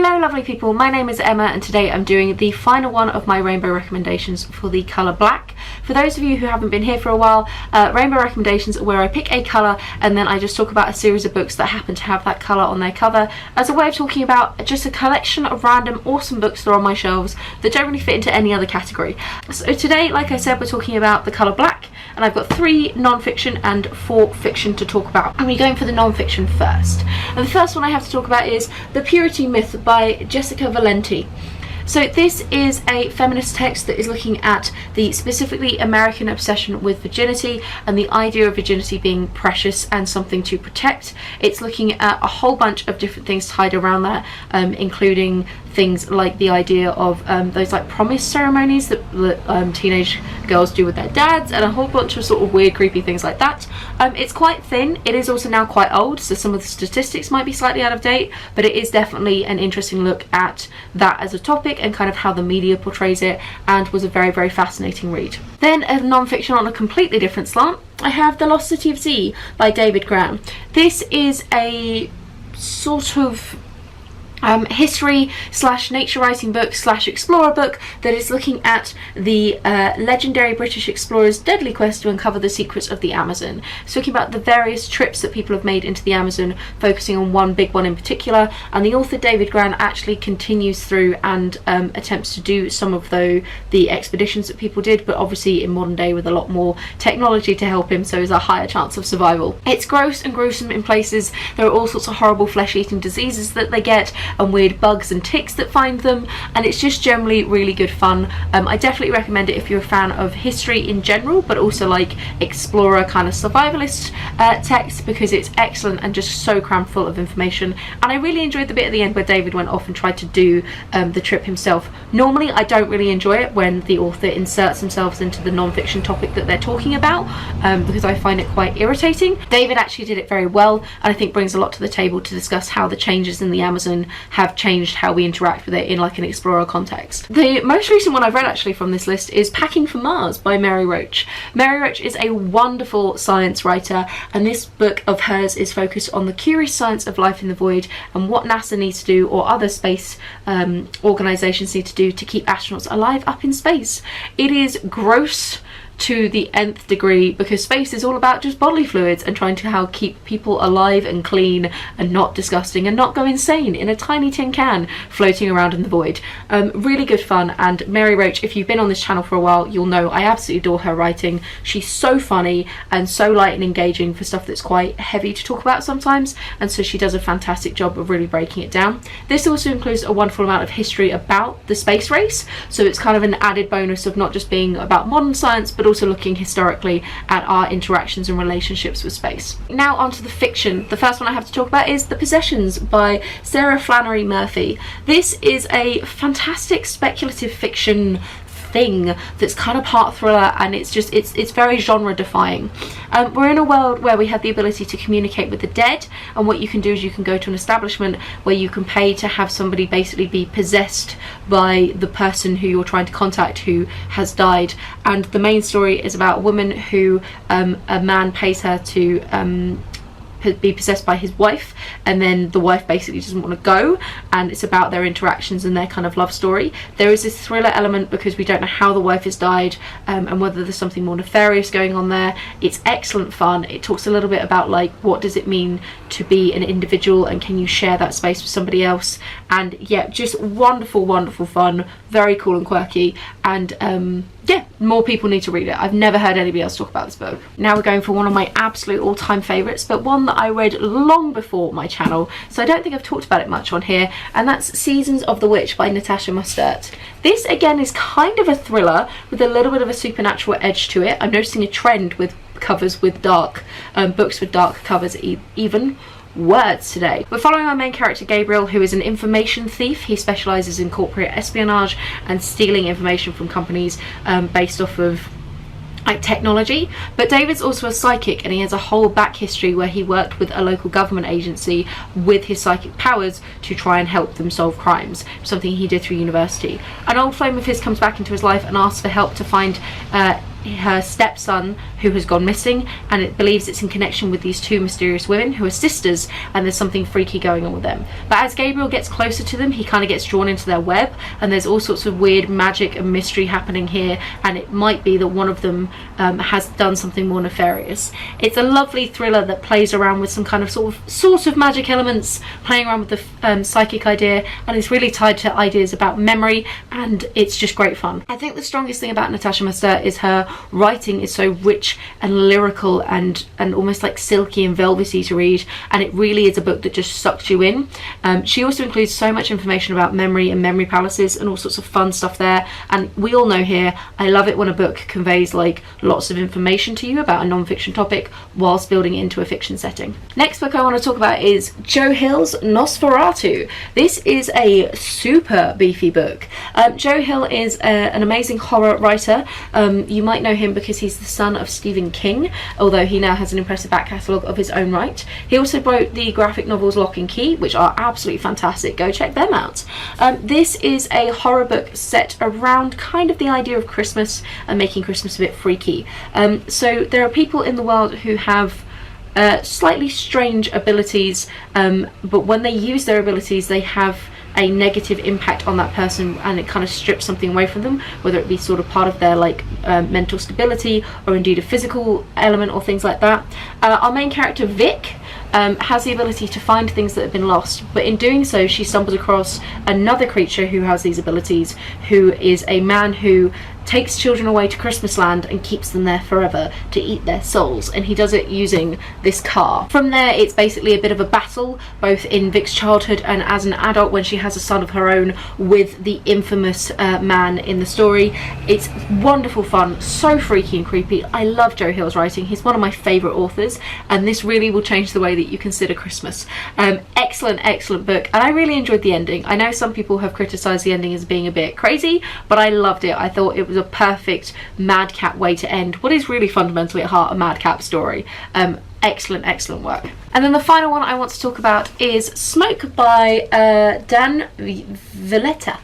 Hello lovely people, my name is Emma and today I'm doing the final one of my rainbow recommendations for the colour black. For those of you who haven't been here for a while, rainbow recommendations are where I pick a colour and then I just talk about a series of books that happen to have that colour on their cover as a way of talking about just a collection of random awesome books that are on my shelves that don't really fit into any other category. So today, like I said, we're talking about the colour black and I've got 3 non-fiction and 4 fiction to talk about. I'm going for the non-fiction first. And the first one I have to talk about is The Purity Myth by Jessica Valenti. So this is a feminist text that is looking at the specifically American obsession with virginity and the idea of virginity being precious and something to protect. It's looking at a whole bunch of different things tied around that, including things like the idea of those like promise ceremonies that teenage girls do with their dads, and a whole bunch of sort of weird creepy things like that. It's quite thin. It is also now quite old, so some of the statistics might be slightly out of date, but it is definitely an interesting look at that as a topic and kind of how the media portrays it, and was a very, very fascinating read. Then a non-fiction on a completely different slant, I have The Lost City of Z by David Grann. This is a sort of history / nature writing book / explorer book that is looking at the legendary British explorer's deadly quest to uncover the secrets of the Amazon. It's talking about the various trips that people have made into the Amazon, focusing on one big one in particular, and the author David Grann actually continues through and attempts to do some of the expeditions that people did, but obviously in modern day with a lot more technology to help him, so there's a higher chance of survival. It's gross and gruesome in places. There are all sorts of horrible flesh-eating diseases that they get, and weird bugs and ticks that find them, and it's just generally really good fun. I definitely recommend it if you're a fan of history in general, but also like explorer kind of survivalist text, because it's excellent and just so crammed full of information. And I really enjoyed the bit at the end where David went off and tried to do the trip himself. Normally I don't really enjoy it when the author inserts themselves into the non-fiction topic that they're talking about, because I find it quite irritating. David actually did it very well, and I think brings a lot to the table to discuss how the changes in the Amazon have changed how we interact with it in like an explorer context. The most recent one I've read actually from this list is Packing for Mars by Mary Roach. Mary Roach is a wonderful science writer, and this book of hers is focused on the curious science of life in the void and what NASA needs to do, or other space organisations need to do, to keep astronauts alive up in space. It is gross to the nth degree, because space is all about just bodily fluids and trying to keep people alive and clean and not disgusting and not go insane in a tiny tin can floating around in the void. Really good fun, and Mary Roach, if you've been on this channel for a while, you'll know I absolutely adore her writing. She's so funny and so light and engaging for stuff that's quite heavy to talk about sometimes, and so she does a fantastic job of really breaking it down. This also includes a wonderful amount of history about the space race, so it's kind of an added bonus of not just being about modern science, but also looking historically at our interactions and relationships with space. Now onto the fiction. The first one I have to talk about is The Possessions by Sarah Flannery Murphy. This is a fantastic speculative fiction thing that's kind of part thriller, and it's very genre defying. We're in a world where we have the ability to communicate with the dead, and what you can do is you can go to an establishment where you can pay to have somebody basically be possessed by the person who you're trying to contact who has died. And the main story is about a woman who a man pays her to be possessed by his wife, and then the wife basically doesn't want to go, and it's about their interactions and their kind of love story. There is this thriller element because we don't know how the wife has died, and whether there's something more nefarious going on there. It's excellent fun. It talks a little bit about like what does it mean to be an individual, and can you share that space with somebody else, and yeah, just wonderful fun, very cool and quirky, and yeah, more people need to read it. I've never heard anybody else talk about this book. Now we're going for one of my absolute all-time favourites, but one that I read long before my channel, so I don't think I've talked about it much on here, and that's Seasons of the Witch by Natasha Mustert. This again is kind of a thriller with a little bit of a supernatural edge to it. I'm noticing a trend with covers with dark, books with dark covers even. Words today. We're following our main character Gabriel, who is an information thief. He specialises in corporate espionage and stealing information from companies based off of like technology, but David's also a psychic, and he has a whole back history where he worked with a local government agency with his psychic powers to try and help them solve crimes, something he did through university. An old flame of his comes back into his life and asks for help to find her stepson who has gone missing, and it believes it's in connection with these two mysterious women who are sisters, and there's something freaky going on with them. But as Gabriel gets closer to them, he kind of gets drawn into their web, and there's all sorts of weird magic and mystery happening here, and it might be that one of them has done something more nefarious. It's a lovely thriller that plays around with some kind of sort of magic elements, playing around with the psychic idea, and it's really tied to ideas about memory, and it's just great fun. I think the strongest thing about Natasha Mastert is her writing is so rich and lyrical and almost like silky and velvety to read, and it really is a book that just sucks you in. She also includes so much information about memory and memory palaces and all sorts of fun stuff there, and we all know here, I love it when a book conveys like lots of information to you about a non-fiction topic whilst building it into a fiction setting. Next book I want to talk about is Joe Hill's Nosferatu. This is a super beefy book. Joe Hill is an amazing horror writer. You might know him because he's the son of Stephen King, although he now has an impressive back catalogue of his own right. He also wrote the graphic novels Lock and Key, which are absolutely fantastic. Go check them out. This is a horror book set around kind of the idea of Christmas and making Christmas a bit freaky. So there are people in the world who have slightly strange abilities, but when they use their abilities they have a negative impact on that person, and it kind of strips something away from them, whether it be sort of part of their like mental stability or indeed a physical element or things like that. Our main character Vic has the ability to find things that have been lost, but in doing so she stumbles across another creature who has these abilities, who is a man who takes children away to Christmas land and keeps them there forever to eat their souls, and he does it using this car. From there it's basically a bit of a battle, both in Vic's childhood and as an adult when she has a son of her own with the infamous man in the story. It's wonderful fun, so freaky and creepy. I love Joe Hill's writing. He's one of my favourite authors, and this really will change the way that you consider Christmas. Excellent book, and I really enjoyed the ending. I know some people have criticised the ending as being a bit crazy, but I loved it. I thought it was a perfect madcap way to end what is really fundamentally at heart a madcap story. Excellent work. And then the final one I want to talk about is Smoke by Dan Villetta.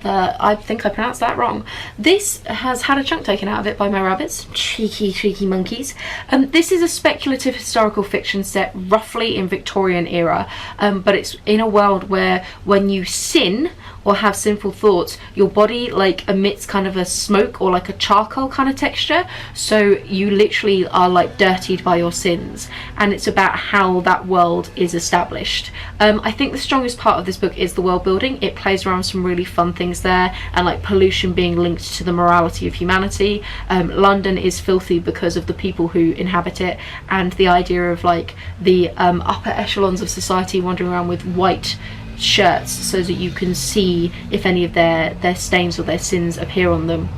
I think I pronounced that wrong. This has had a chunk taken out of it by my rabbits. Cheeky monkeys. This is a speculative historical fiction set roughly in Victorian era, but it's in a world where when you sin or have sinful thoughts, your body like emits kind of a smoke or like a charcoal kind of texture, so you literally are like dirtied by your sins, and it's about how that world is established. I think the strongest part of this book is the world building. It plays around some really fun things there, and like pollution being linked to the morality of humanity. London is filthy because of the people who inhabit it, and the idea of like the upper echelons of society wandering around with white shirts so that you can see if any of their stains or their sins appear on them.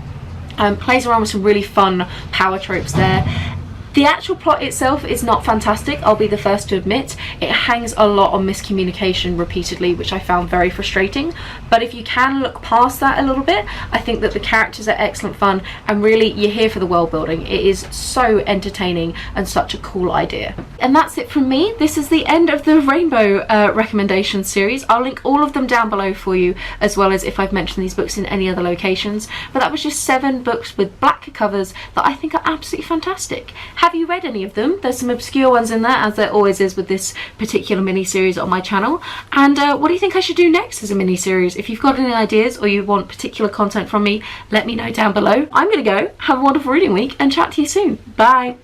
Plays around with some really fun power tropes there. The actual plot itself is not fantastic, I'll be the first to admit. It hangs a lot on miscommunication repeatedly, which I found very frustrating, but if you can look past that a little bit, I think that the characters are excellent fun, and really you're here for the world building. It is so entertaining and such a cool idea. And that's it from me. This is the end of the Rainbow recommendations series. I'll link all of them down below for you, as well as if I've mentioned these books in any other locations. But that was just 7 books with black covers that I think are absolutely fantastic. Have you read any of them? There's some obscure ones in there, as there always is with this particular mini-series on my channel. And what do you think I should do next as a mini-series? If you've got any ideas or you want particular content from me, let me know down below. I'm gonna go, have a wonderful reading week, and chat to you soon. Bye!